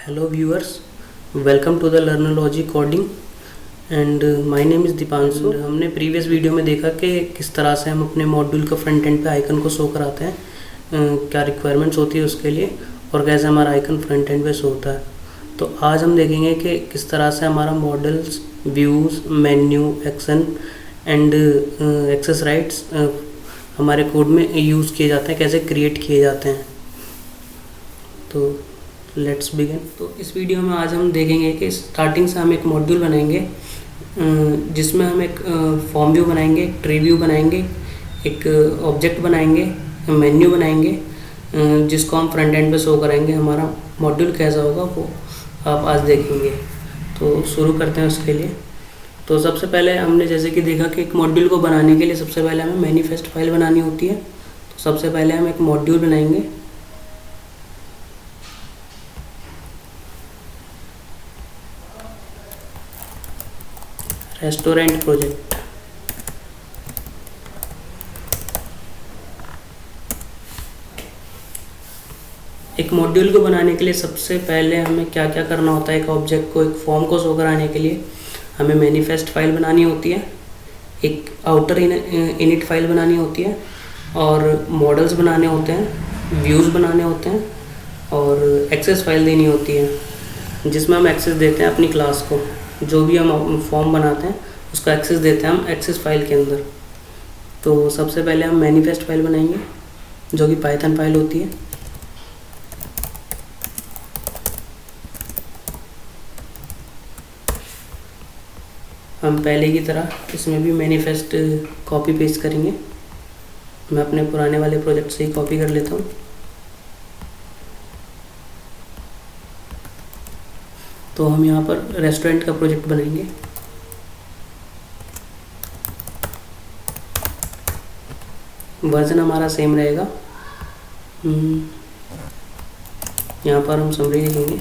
Hello viewers, welcome to the Learnology Coding and my name is Deepanshu. हमने previous video में देखा कि किस तरह से हम अपने मॉड्यूल का फ्रंट एंड पे आइकन को शो कराते हैं, क्या रिक्वायरमेंट्स होती है उसके लिए और कैसे हमारा आइकन फ्रंट एंड पे शो होता है। तो आज हम देखेंगे कि किस तरह से हमारा models, views, menu, action and access rights हमारे कोड में यूज़ किए जाते हैं, कैसे क्रिएट किए जाते हैं। तो लेट्स बिगिन। तो इस वीडियो में आज हम देखेंगे कि स्टार्टिंग से हम एक मॉड्यूल बनाएंगे जिसमें हम एक फॉर्म व्यू बनाएंगे, ट्री व्यू बनाएंगे, एक ऑब्जेक्ट बनाएंगे, मेन्यू बनाएंगे जिसको हम फ्रंट एंड पे शो कराएंगे। हमारा मॉड्यूल कैसा होगा वो आप आज देखेंगे। तो शुरू करते हैं उसके लिए। तो सबसे पहले हमने जैसे कि देखा कि एक मॉड्यूल को बनाने के लिए सबसे पहले हमें मैनिफेस्ट फाइल बनानी होती है। तो सबसे पहले हम एक मॉड्यूल बनाएंगे। Restaurant project. एक मॉड्यूल को बनाने के लिए सबसे पहले हमें क्या क्या करना होता है। एक ऑब्जेक्ट को, एक फॉर्म को शो कराने के लिए हमें मैनिफेस्ट फाइल बनानी होती है, एक आउटर इनिट फाइल बनानी होती है और मॉडल्स बनाने होते हैं, व्यूज़ बनाने होते हैं और एक्सेस फाइल देनी होती है जिसमें हम एक्सेस देते हैं अपनी क्लास को। जो भी हम फॉर्म बनाते हैं उसका एक्सेस देते हैं हम एक्सेस फाइल के अंदर। तो सबसे पहले हम मैनिफेस्ट फाइल बनाएंगे जो कि पाइथन फाइल होती है। हम पहले की तरह इसमें भी मैनिफेस्ट कॉपी पेस्ट करेंगे। मैं अपने पुराने वाले प्रोजेक्ट से ही कॉपी कर लेता हूँ। तो हम यहाँ पर रेस्टोरेंट का प्रोजेक्ट बनाएंगे। वर्जन हमारा सेम रहेगा। यहाँ पर हम समरी लिखेंगे।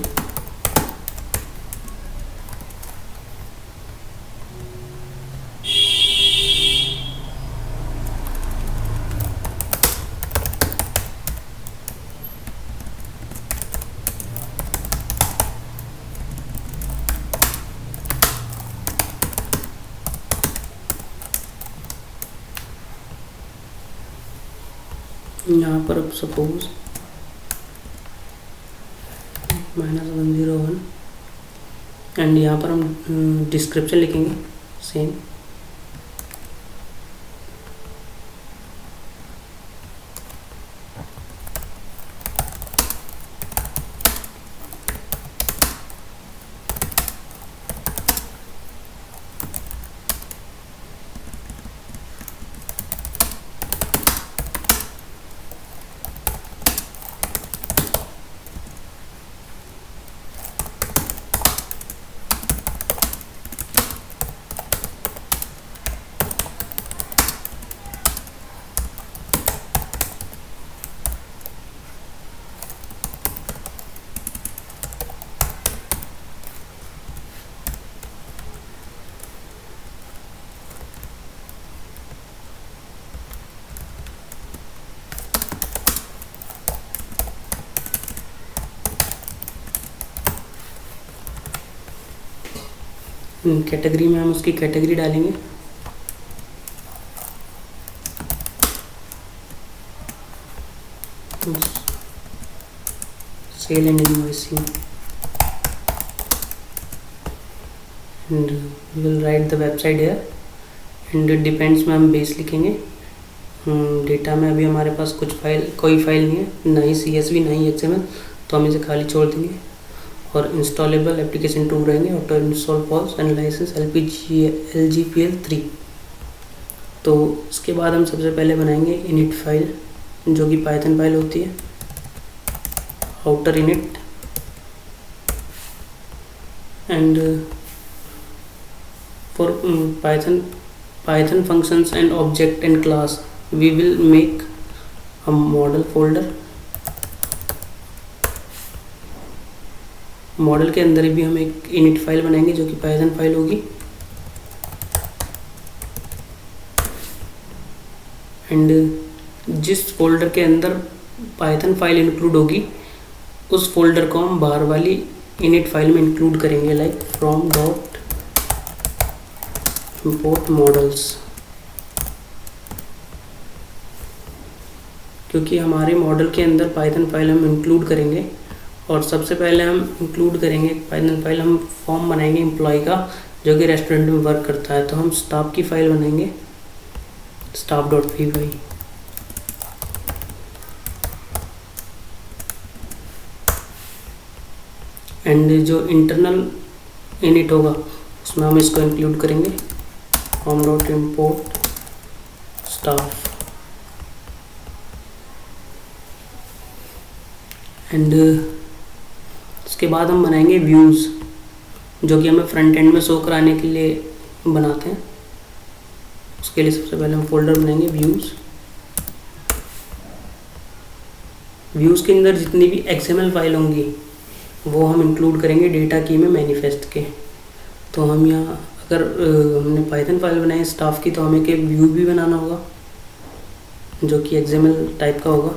यहाँ पर सपोज -101 एंड यहाँ पर हम डिस्क्रिप्शन लिखेंगे सेम। कैटेगरी में हम उसकी कैटेगरी डालेंगे। Sale and invoicing and will write the website here and depends में हम बेस लिखेंगे। डेटा में अभी हमारे पास कोई फाइल नहीं है, ना ही CSV ना ही XML, तो हम इसे खाली छोड़ देंगे। और इंस्टॉलेबल एप्लीकेशन टूल रहेंगे, auto install false and license LGPL 3। तो उसके बाद हम सबसे पहले बनाएंगे इनिट फाइल जो कि पाइथन फाइल होती है, outer init and for Python functions and object and class we will make a model folder. Model के अंदर भी हम एक इनिट फाइल बनाएंगे जो कि पाइथन फाइल होगी एंड जिस फोल्डर के अंदर पाइथन फाइल इंक्लूड होगी उस फोल्डर को हम बाहर वाली इनिट फाइल में इंक्लूड करेंगे, like from dot import models, क्योंकि हमारे मॉडल के अंदर पाइथन फाइल हम इंक्लूड करेंगे। और सबसे पहले हम इंक्लूड करेंगे पाइथन फाइल, हम फॉर्म बनाएंगे एम्प्लॉय का जो कि रेस्टोरेंट में वर्क करता है। तो हम स्टाफ की फाइल बनाएंगे, staff.py। एंड जो इंटरनल इनिट होगा उसमें हम इसको इंक्लूड करेंगे, from.import staff। एंड इसके बाद हम बनाएंगे व्यूज़, जो कि हमें फ्रंट एंड में शो कराने के लिए बनाते हैं। उसके लिए सबसे पहले हम फोल्डर बनाएंगे व्यूज़। व्यूज़ के अंदर जितनी भी XML फाइल होंगी वो हम इंक्लूड करेंगे डेटा की में मैनिफेस्ट के। तो हम यहाँ अगर हमने पाइथन फाइल बनाई स्टाफ की, तो हमें एक व्यू भी बनाना होगा जो कि XML टाइप का होगा,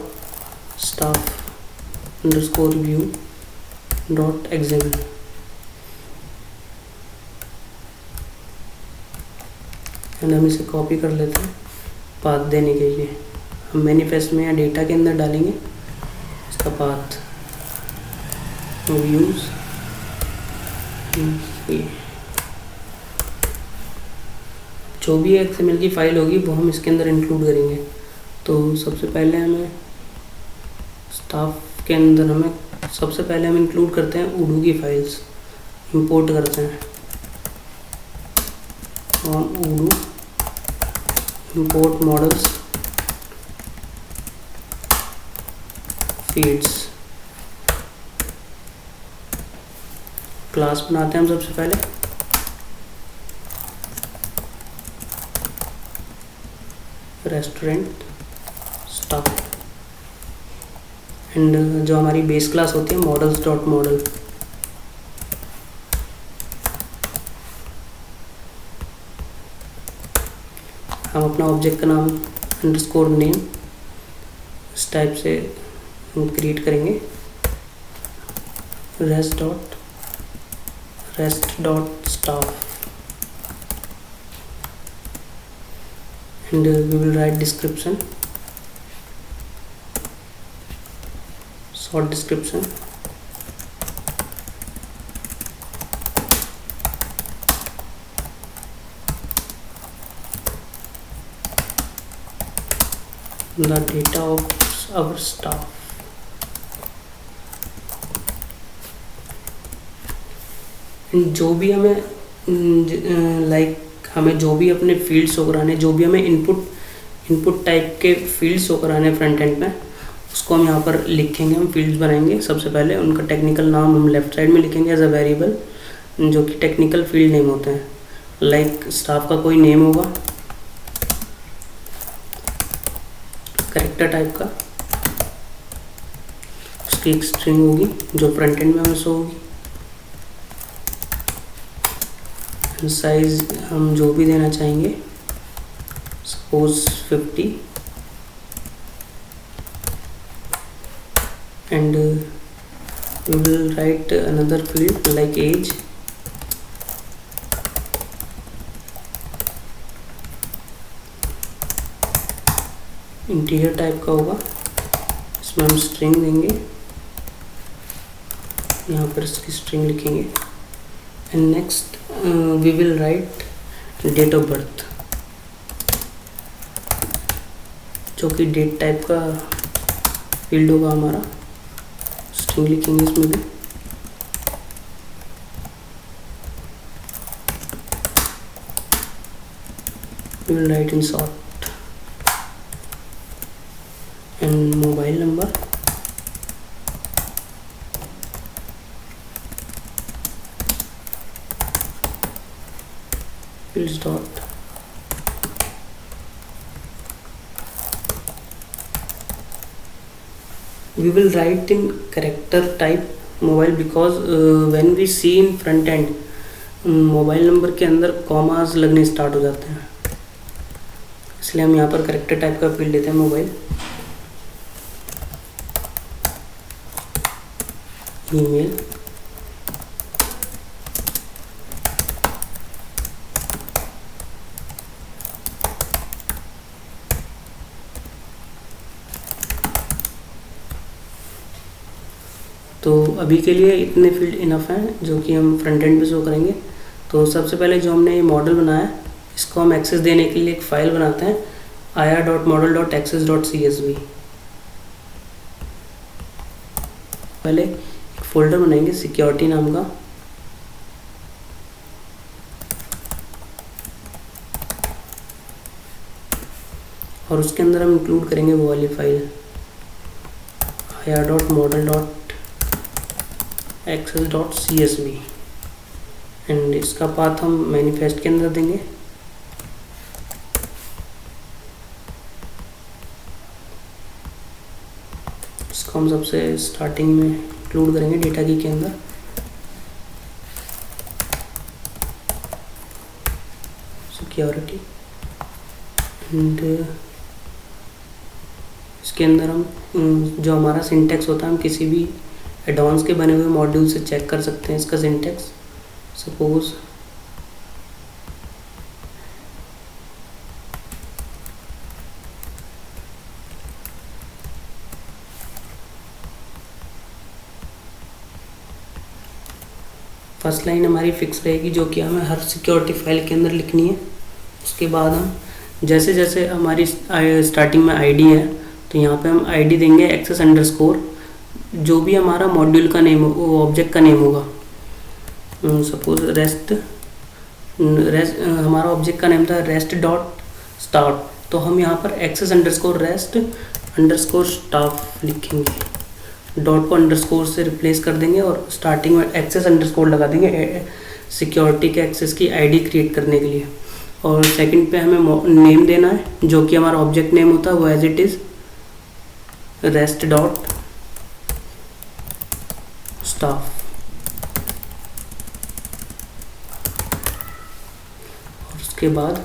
staff_view.xml। एंड हम इसे कॉपी कर लेते हैं पाथ देने के लिए। हम मैनिफेस्ट में या डेटा के अंदर डालेंगे इसका पाथ, व्यूज़। जो भी XML की फाइल होगी वो हम इसके अंदर इंक्लूड करेंगे। तो सबसे पहले हमें स्टाफ के अंदर हम इंक्लूड करते हैं उडू की फाइल्स, इंपोर्ट करते हैं फ्रॉम उडू इंपोर्ट मॉडल्स फीड्स। क्लास बनाते हैं हम सबसे पहले, रेस्टोरेंट स्टाफ। एंड जो हमारी बेस क्लास होती है models.model। हम अपना ऑब्जेक्ट का नाम _name इस टाइप से हम क्रिएट करेंगे, rest.staff। and we will write description, short description। the data of our staff। जो भी हमें हमें जो भी अपने फील्ड शो कराने, जो भी हमें इनपुट टाइप के फील्ड शो कराने फ्रंट एंड में, उसको हम यहाँ पर लिखेंगे। हम फील्ड्स बनाएंगे सबसे पहले, उनका टेक्निकल नाम हम लेफ्ट साइड में लिखेंगे एज अ वेरिएबल, जो कि टेक्निकल फील्ड नेम होते हैं। लाइक स्टाफ का कोई नेम होगा कैरेक्टर टाइप का, उसकी एक स्ट्रिंग होगी जो फ्रंट एंड में हमें शो होगी। साइज हम जो भी देना चाहेंगे, suppose 50। And we will write another field like age। Integer type का होगा, इसमें हम स्ट्रिंग देंगे, यहाँ पर इसकी स्ट्रिंग लिखेंगे। And next we will write date of birth, जो कि डेट टाइप का फील्ड होगा हमारा, स्ट्रिंग लिखेंगे इसमें भी। we will write in short। and mobile number, fields dot we will write in character type mobile, because when we see in front end mobile number के अंदर कॉमास लगने start हो जाते हैं, इसलिए हम यहाँ पर कैरेक्टर टाइप का फील्ड लेते हैं मोबाइल। ईमेल तो अभी के लिए इतने फील्ड इनफ हैं जो कि हम फ्रंट एंड पे शो करेंगे। तो सबसे पहले जो हमने ये मॉडल बनाया है इसको हम एक्सेस देने के लिए एक फ़ाइल बनाते हैं ir.model.access.csv। पहले एक फ़ोल्डर बनाएंगे सिक्योरिटी नाम का, और उसके अंदर हम इंक्लूड करेंगे वो वाली फाइल ir.model.access.csv एंड इसका पाथ हम मैनिफेस्ट के अंदर देंगे। इसको हम सबसे स्टार्टिंग में इंक्लूड करेंगे डेटा की के अंदर। सिक्योरिटी एंड इसके अंदर हम जो हमारा सिंटेक्स होता है हम किसी भी एडवांस के बने हुए मॉड्यूल से चेक कर सकते हैं इसका सिंटेक्स। सपोज फर्स्ट लाइन हमारी फिक्स रहेगी जो कि हमें हर सिक्योरिटी फाइल के अंदर लिखनी है। उसके बाद हम जैसे जैसे हमारी स्टार्टिंग में आईडी है तो यहाँ पे हम आईडी देंगे एक्सेस अंडरस्कोर, जो भी हमारा मॉड्यूल का नेम वो ऑब्जेक्ट का नेम होगा। सपोज रेस्ट हमारा ऑब्जेक्ट का नेम था रेस्ट डॉट स्टार्ट, तो हम यहाँ पर access underscore rest underscore staff लिखेंगे। डॉट को अंडरस्कोर से रिप्लेस कर देंगे और स्टार्टिंग में एक्सेस अंडरस्कोर लगा देंगे सिक्योरिटी के एक्सेस की आईडी क्रिएट करने के लिए। और सेकंड पे हमें नेम देना है जो कि हमारा ऑब्जेक्ट नेम होता है वो as it is rest dot staff. और उसके बाद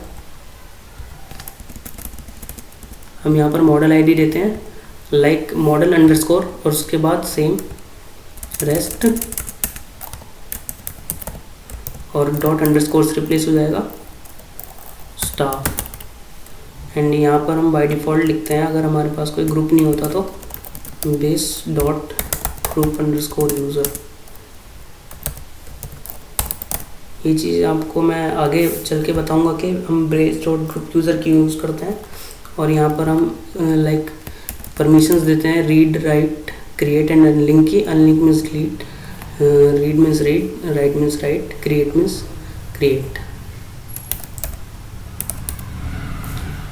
हम यहाँ पर मॉडल आईडी देते हैं लाइक मॉडल अंडरस्कोर और उसके बाद सेम रेस्ट और डॉट अंडरस्कोर से रिप्लेस हो जाएगा स्टाफ। एंड यहाँ पर हम बाय डिफ़ॉल्ट लिखते हैं अगर हमारे पास कोई ग्रुप नहीं होता तो base dot group underscore user. ये चीज़ आपको मैं आगे चल के बताऊंगा कि हम बेस डॉट ग्रुप यूज़र की यूज़ करते हैं। और यहाँ पर हम लाइक परमिशंस देते हैं read write create and unlink की। Unlink means read, read means read, write means write, create means create.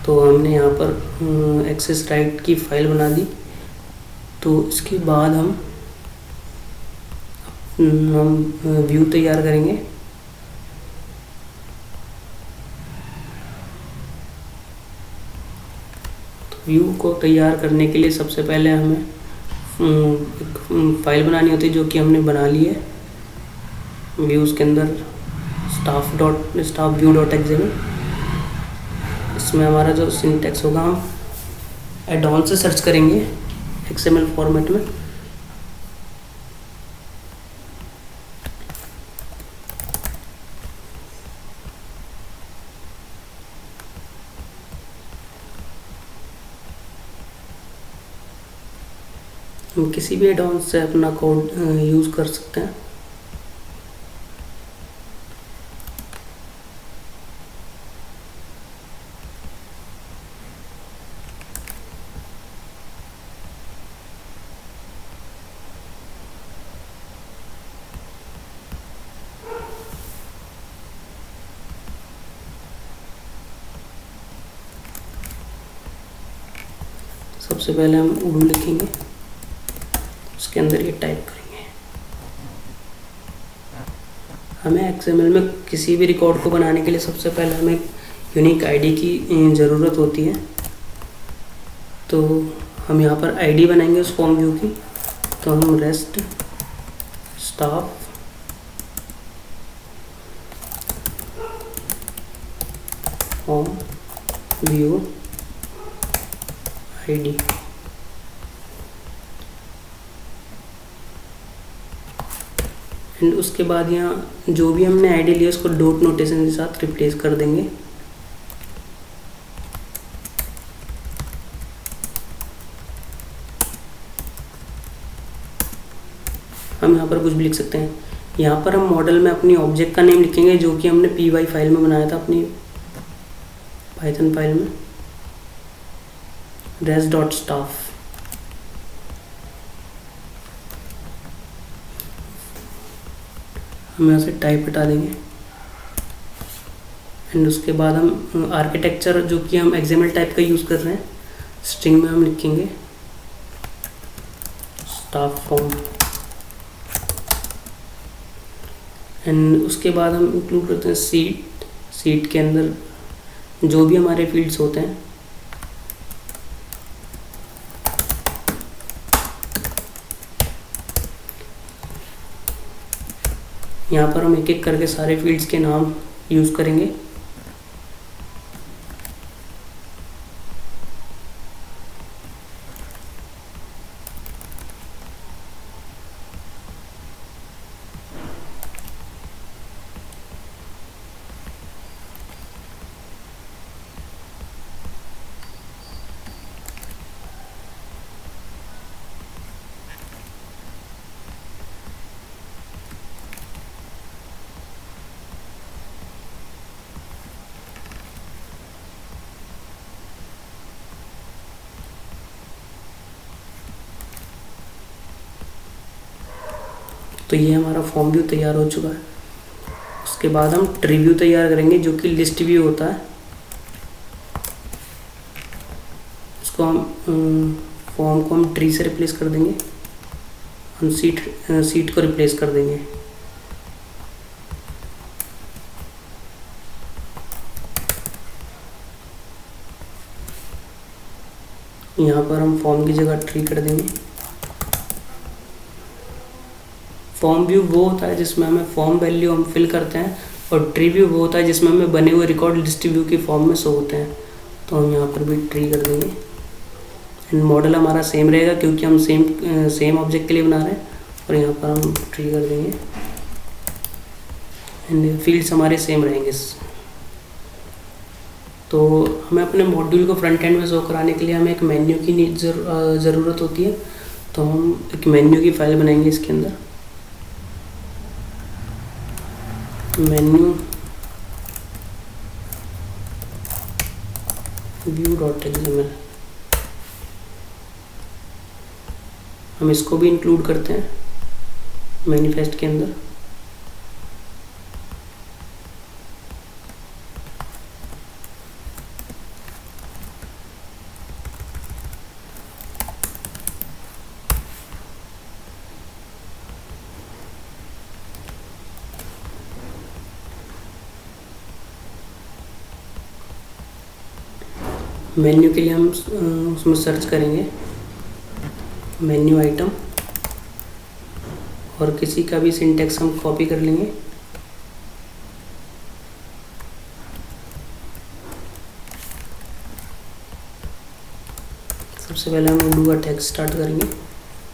तो हमने यहाँ पर एक्सेस राइट की फाइल बना दी। तो इसके बाद हम व्यू तैयार करेंगे। तो व्यू को तैयार करने के लिए सबसे पहले हमें एक फाइल बनानी होती है जो कि हमने बना ली है व्यूज़ के अंदर स्टाफ व्यू डॉट एक्सएमएल। इसमें हमारा जो सिंटेक्स होगा हम एडॉन से सर्च करेंगे एक्सएमएल फॉर्मेट में। हम किसी भी एडॉन से अपना कोड यूज़ कर सकते हैं। सबसे पहले हम उर्दू लिखेंगे, उसके अंदर ये टाइप करेंगे। हमें एक्सएमएल में किसी भी रिकॉर्ड को बनाने के लिए सबसे पहले हमें यूनिक आईडी की ज़रूरत होती है। तो हम यहाँ पर आईडी बनाएंगे उस फॉर्म व्यू की। तो हम rest staff form view ID and उसके बाद यहाँ जो भी हमने आईडी लिया उसको डॉट नोटेशन के साथ रिप्लेस कर देंगे। हम यहाँ पर कुछ भी लिख सकते हैं। यहाँ पर हम मॉडल में अपनी ऑब्जेक्ट का नेम लिखेंगे जो कि हमने py फाइल में बनाया था, अपनी पाइथन फाइल में, res.staff। हम यहाँ से टाइप हटा देंगे एंड उसके बाद हम आर्किटेक्चर जो कि हम XML टाइप का यूज़ कर रहे हैं, स्ट्रिंग में हम लिखेंगे स्टाफ फॉर्म एंड उसके बाद हम इंक्लूड करते हैं सीट के अंदर जो भी हमारे फील्ड्स होते हैं। यहाँ पर हम एक एक करके सारे फील्ड्स के नाम यूज़ करेंगे। तो ये हमारा फॉर्म व्यू तैयार हो चुका है। उसके बाद हम ट्री व्यू तैयार करेंगे जो कि लिस्ट व्यू होता है। उसको हम फॉर्म को हम ट्री से रिप्लेस कर देंगे, हम सीट को रिप्लेस कर देंगे। यहाँ पर हम फॉर्म की जगह ट्री कर देंगे। फॉर्म व्यू वो होता है जिसमें हमें फॉर्म वैल्यू हम फिल करते हैं, और ट्री व्यू वो होता है जिसमें हमें बने हुए रिकॉर्ड लिस्ट व्यू के फॉर्म में शो होते हैं। तो हम यहाँ पर भी ट्री कर देंगे एंड मॉडल हमारा सेम रहेगा क्योंकि हम सेम ऑब्जेक्ट के लिए बना रहे हैं, और यहाँ पर हम ट्री कर देंगे एंड फील्ड्स हमारे सेम रहेंगे। तो हमें अपने मॉड्यूल को फ्रंट एंड में शो कराने के लिए हमें एक मेन्यू की ज़रूरत होती है। तो हम एक मेन्यू की फाइल बनाएंगे इसके अंदर, मेन्यू view.xml। हम इसको भी इंक्लूड करते हैं मैनिफेस्ट के अंदर। मेन्यू के लिए हम उसमें सर्च करेंगे मेन्यू आइटम, और किसी का भी सिंटेक्स हम कॉपी कर लेंगे। सबसे पहले हम उर्दू का टेक्स्ट स्टार्ट करेंगे,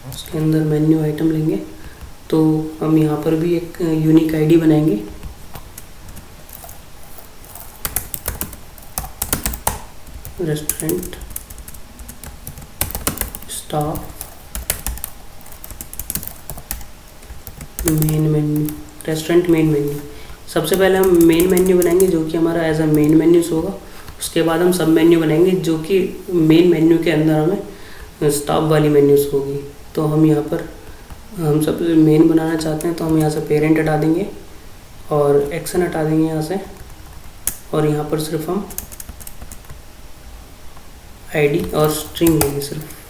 उसके अंदर मेन्यू आइटम लेंगे। तो हम यहाँ पर भी एक यूनिक आईडी बनाएंगे, restaurant staff main menu, restaurant main menu. सबसे पहले हम मेन मेन्यू बनाएंगे जो कि हमारा एज अ मेन मेन्यूज होगा। उसके बाद हम सब मेन्यू बनाएंगे जो कि मेन मेन्यू के अंदर हमें स्टाफ वाली मेन्यूज होगी। तो हम यहाँ पर हम सब मेन बनाना चाहते हैं, तो हम यहाँ से पेरेंट हटा देंगे और एक्शन हटा देंगे यहाँ से, और यहाँ पर सिर्फ हम आईडी और स्ट्रिंग लेंगे सिर्फ।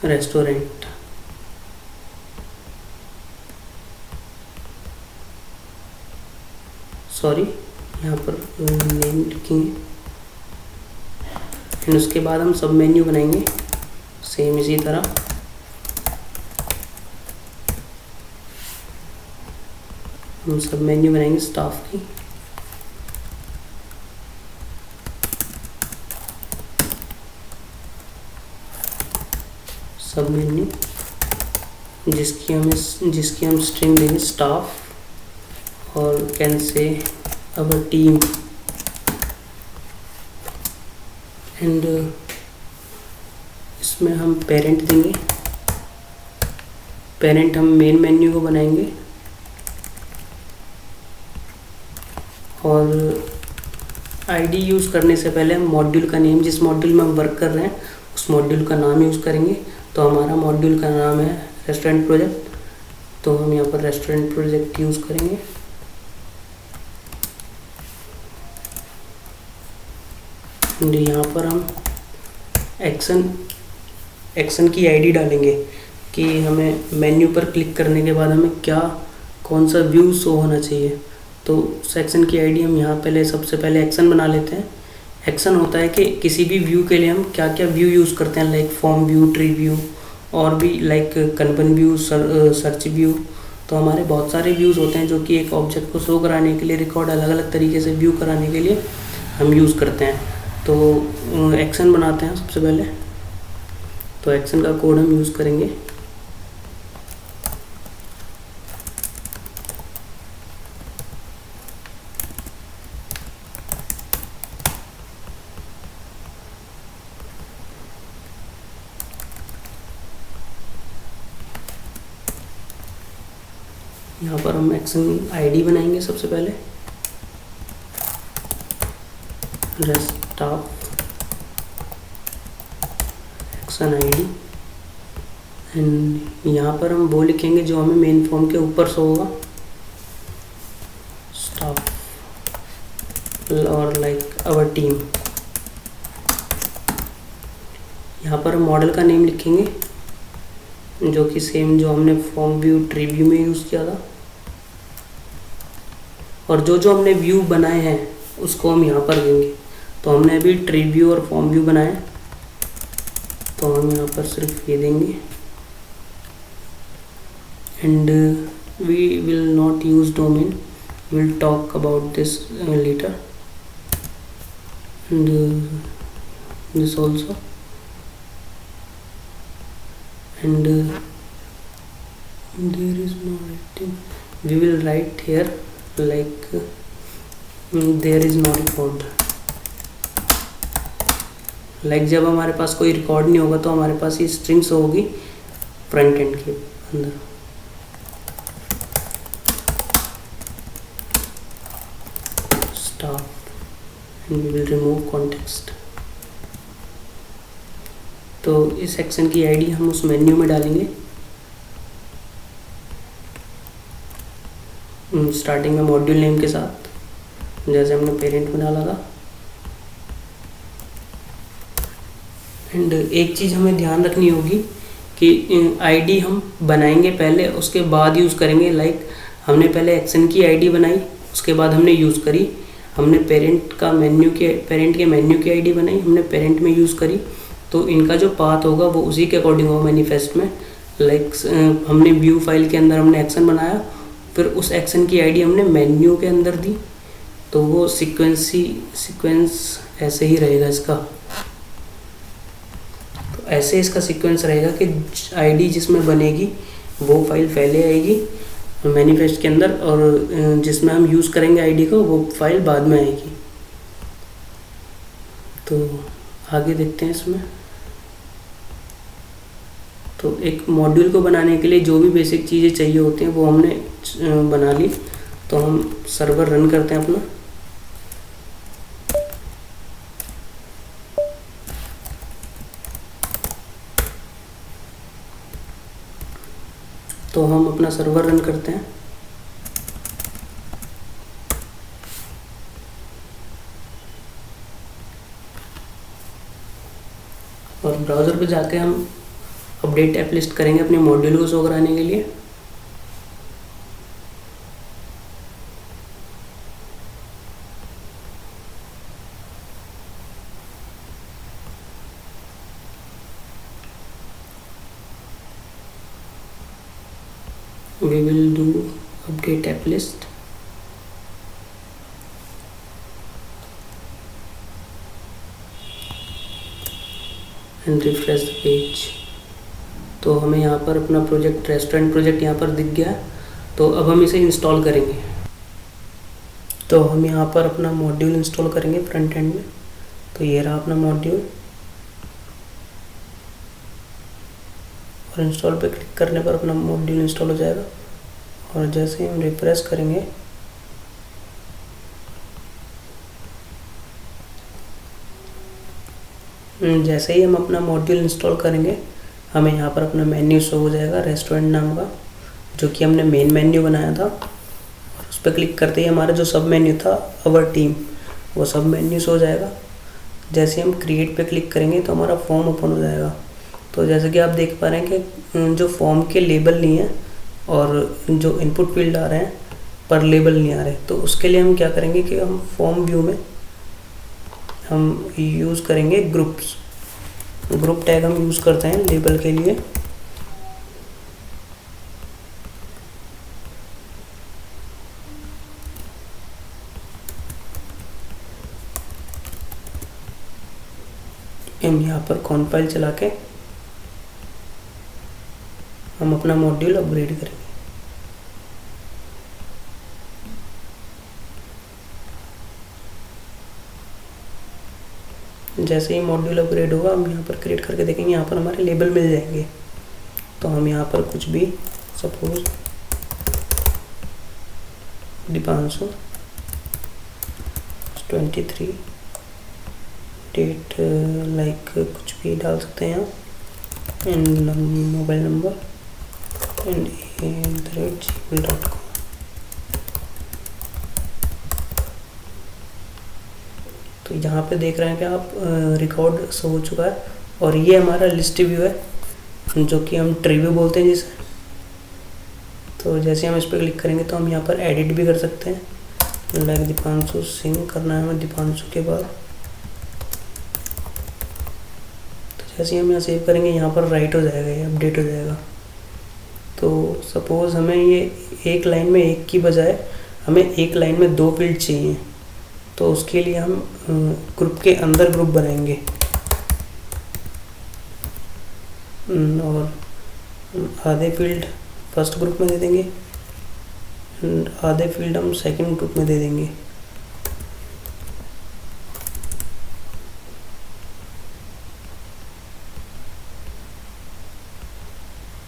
रेस्टोरेंट, सॉरी यहाँ पर नेम लिखेंगे एंड उसके बाद हम सब मेन्यू बनाएंगे सेम इसी तरह। हम सब मेन्यू बनाएंगे स्टाफ की, सब मेन्यू जिसकी हम स्ट्रिंग देंगे स्टाफ, और can say our team and इसमें हम पेरेंट देंगे। पेरेंट हम मेन मेन्यू को बनाएंगे और आईडी यूज़ करने से पहले हम मॉड्यूल का नेम, जिस मॉड्यूल में हम वर्क कर रहे हैं उस मॉड्यूल का नाम यूज़ करेंगे। तो हमारा मॉड्यूल का नाम है रेस्टोरेंट प्रोजेक्ट, तो हम यहाँ पर रेस्टोरेंट प्रोजेक्ट यूज़ करेंगे। यहाँ पर हम एक्शन की आईडी डालेंगे कि हमें मेन्यू पर क्लिक करने के बाद हमें कौन सा व्यू शो होना चाहिए। तो सेक्शन की आईडी हम यहाँ सबसे पहले एक्शन बना लेते हैं। एक्शन होता है कि किसी भी व्यू के लिए हम क्या क्या व्यू यूज़ करते हैं, like form view, tree view और भी लाइक कंपन व्यू, सर्च व्यू। तो हमारे बहुत सारे व्यूज़ होते हैं जो कि एक ऑब्जेक्ट को शो कराने के लिए, रिकॉर्ड अलग अलग तरीके से व्यू कराने के लिए हम यूज़ करते हैं। तो एक्शन बनाते हैं सबसे पहले। तो एक्शन का कोड हम यूज़ करेंगे। यहाँ पर हम एक्शन आईडी बनाएंगे सबसे पहले, रेस्टाफ एक्शन आईडी। एंड यहाँ पर हम वो लिखेंगे जो हमें मेन फॉर्म के ऊपर शो होगा, स्टाफ और लाइक आवर टीम। यहाँ पर हम मॉडल का नेम लिखेंगे जो कि सेम जो हमने फॉर्म व्यू, ट्री व्यू में यूज़ किया था। और जो हमने व्यू बनाए हैं उसको हम यहाँ पर देंगे। तो हमने अभी ट्री व्यू और फॉर्म व्यू बनाए, तो हम यहाँ पर सिर्फ ये देंगे। And we will not use domain, will talk about this later. And this also. And there is no writing. We will write here like there is no record. Like जब हमारे पास कोई रिकॉर्ड नहीं होगा तो हमारे पास ये स्ट्रिंग्स होगी front end के अंदर। Stop and we will remove context. तो इस सेक्शन की आईडी हम उस मेन्यू में डालेंगे। स्टार्टिंग में मॉड्यूल नेम के साथ, जैसे हमने पेरेंट में डाला था। एंड एक चीज़ हमें ध्यान रखनी होगी कि आईडी हम बनाएंगे पहले, उसके बाद यूज़ करेंगे। लाइक हमने पहले एक्शन की आईडी बनाई, उसके बाद हमने यूज़ करी। हमने पेरेंट के मेन्यू की आईडी बनाई, हमने पेरेंट में यूज़ करी। तो इनका जो पाथ होगा वो उसी के अकॉर्डिंग होगा मैनिफेस्ट में। लाइक हमने व्यू फाइल के अंदर हमने एक्शन बनाया, फिर उस एक्शन की आईडी हमने मेन्यू के अंदर दी, तो वो सीक्वेंस ऐसे ही रहेगा इसका। तो ऐसे इसका सीक्वेंस रहेगा कि आईडी जिसमें बनेगी वो फाइल पहले आएगी मैनिफेस्ट के अंदर, और जिसमें हम यूज़ करेंगे आईडी को वो फाइल बाद में आएगी। तो आगे देखते हैं इसमें। तो एक मॉड्यूल को बनाने के लिए जो भी बेसिक चीज़ें चाहिए होती हैं वो हमने बना ली। तो हम सर्वर रन करते हैं अपना। तो हम अपना सर्वर रन करते हैं। और ब्राउज़र पे जाके हम अपडेट ऐप लिस्ट करेंगे अपने मॉड्यूल को शो कराने के लिए। We will do update app list. And refresh the page. तो हमें यहाँ पर अपना प्रोजेक्ट, रेस्टोरेंट प्रोजेक्ट यहाँ पर दिख गया। तो अब हम इसे इंस्टॉल करेंगे। तो हम यहाँ पर अपना मॉड्यूल इंस्टॉल करेंगे फ्रंट एंड में। तो ये रहा अपना मॉड्यूल, और इंस्टॉल पे क्लिक करने पर अपना मॉड्यूल इंस्टॉल हो जाएगा। और जैसे ही हम रिफ्रेश करेंगे जैसे ही हम अपना मॉड्यूल इंस्टॉल करेंगे हमें यहाँ पर अपना मेन्यू शो हो जाएगा रेस्टोरेंट नाम का, जो कि हमने मेन मेन्यू बनाया था। और उस पर क्लिक करते ही हमारा जो सब मेन्यू था अवर टीम, वो सब मेन्यू शो हो जाएगा। जैसे हम क्रिएट पे क्लिक करेंगे तो हमारा फॉर्म ओपन हो जाएगा। तो जैसे कि आप देख पा रहे हैं कि जो फॉर्म के लेबल नहीं है और जो इनपुट फील्ड आ रहे हैं पर लेबल नहीं आ रहे, तो उसके लिए हम क्या करेंगे कि हम फॉर्म व्यू में हम यूज़ करेंगे ग्रुप्स। ग्रुप टैग हम यूज़ करते हैं लेबल के लिए। हम यहाँ पर कॉन्पाइल चला के हम अपना मॉड्यूल अपग्रेड करेंगे। जैसे ही मॉड्यूल अपग्रेड होगा हम यहाँ पर क्रिएट करके देखेंगे, यहाँ पर हमारे लेबल मिल जाएंगे। तो हम यहाँ पर कुछ भी सपोज दीपांशु 23 डेट लाइक कुछ भी डाल सकते हैं यहाँ, and mobile number and @gmail.com। तो यहाँ पे देख रहे हैं कि आप रिकॉर्ड शो हो चुका है। और ये हमारा लिस्ट व्यू है, जो कि हम ट्री व्यू बोलते हैं जिसे। तो जैसे हम इस पर क्लिक करेंगे तो हम यहाँ पर एडिट भी कर सकते हैं। लाइक दीपांशु सिंह करना है हमें दीपांशु के बाद। तो जैसे ही हम यहाँ सेव करेंगे यहाँ पर राइट हो जाएगा, ये अपडेट हो जाएगा। तो सपोज़ हमें ये एक लाइन में एक की बजाय हमें एक लाइन में 2 फील्ड चाहिए, तो उसके लिए हम ग्रुप के अंदर ग्रुप बनाएंगे और आधे फील्ड फर्स्ट ग्रुप में दे देंगे, आधे फील्ड हम सेकंड ग्रुप में दे देंगे।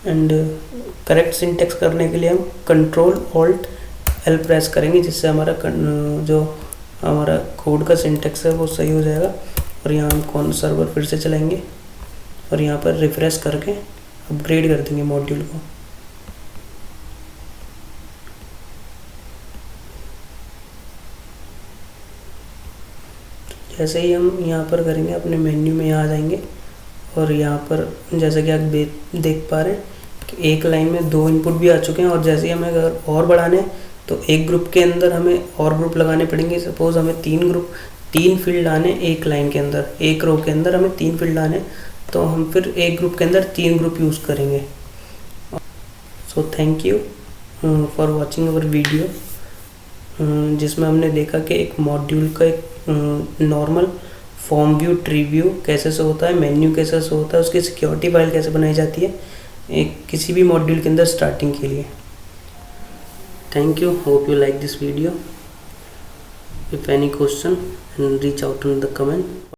एंड करेक्ट सिंटेक्स करने के लिए हम Ctrl+Alt+L प्रेस करेंगे, जिससे हमारा जो हमारा कोड का सिंटेक्स है वो सही हो जाएगा। और यहाँ हम कौन सर्वर फिर से चलाएंगे और यहाँ पर रिफ्रेश करके अपग्रेड कर देंगे मॉड्यूल को। जैसे ही हम यहाँ पर करेंगे अपने मेन्यू में यहाँ आ जाएंगे और यहाँ पर जैसे कि आप देख पा रहे हैं कि एक लाइन में 2 इनपुट भी आ चुके हैं। और जैसे ही हमें अगर और बढ़ाने तो एक ग्रुप के अंदर हमें और ग्रुप लगाने पड़ेंगे। सपोज हमें 3 फील्ड आने एक लाइन के अंदर, एक रो के अंदर हमें 3 फील्ड आने, तो हम फिर एक ग्रुप के अंदर 3 ग्रुप यूज़ करेंगे। So thank you for watching our video, जिसमें हमने देखा कि एक मॉड्यूल का एक normal form view, tree view कैसे से होता है, मेन्यू कैसे से होता है, उसकी सिक्योरिटी फाइल कैसे बनाई जाती है एक किसी भी मॉड्यूल के अंदर स्टार्टिंग के लिए। Thank you. Hope you like this video. If any question, and reach out in the comment.